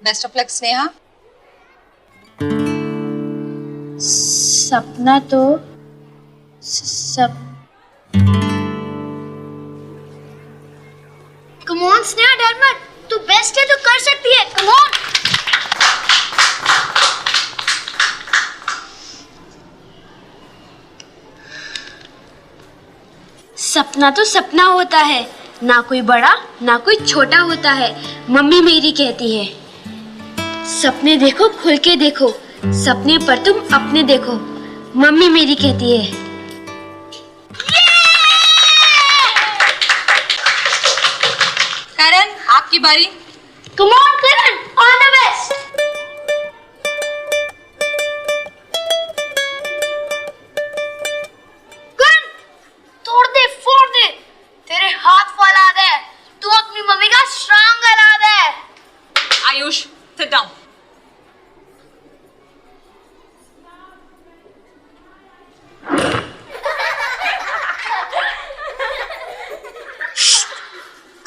Best of luck Sneha. सपना तो सब कम ऑन स्नेहा, डर मत, तू बेस्ट है, तू कर सकती है, कम ऑन। सपना तो सपना होता है, ना कोई बड़ा ना कोई छोटा होता है, मम्मी मेरी कहती है। सपने देखो खुल के देखो, सपने पर तुम अपने देखो, मम्मी मेरी कहती है। करण आपकी बारी। Come on Karan, all the best. Karan तोड़ दे फोड़ दे, तेरे हाथ फौलाद है, तू अपनी मम्मी का स्ट्रांग औलाद है। Ayush sit down.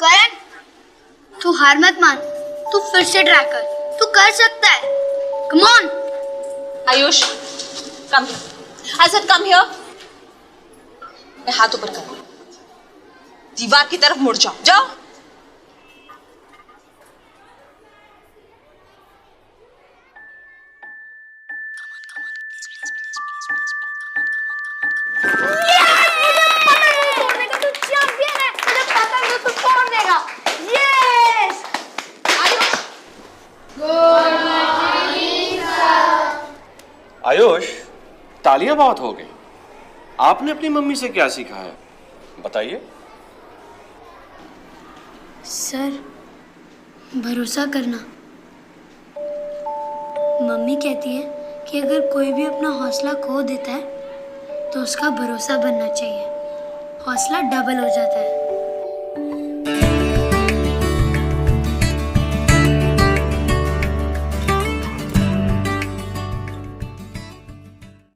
करण तू हार मत मान, तू फिर से ट्राई कर, तू कर सकता है, come on. Ayush come here. I said come here. मैं हाथ ऊपर कर, दीवार की तरफ मुड़ जाओ, जाओ। आयुष, तालियां बहुत हो गई। आपने अपनी मम्मी से क्या सीखा है, बताइए। सर भरोसा करना। मम्मी कहती है कि अगर कोई भी अपना हौसला खो देता है तो उसका भरोसा बनना चाहिए, हौसला डबल हो जाता है।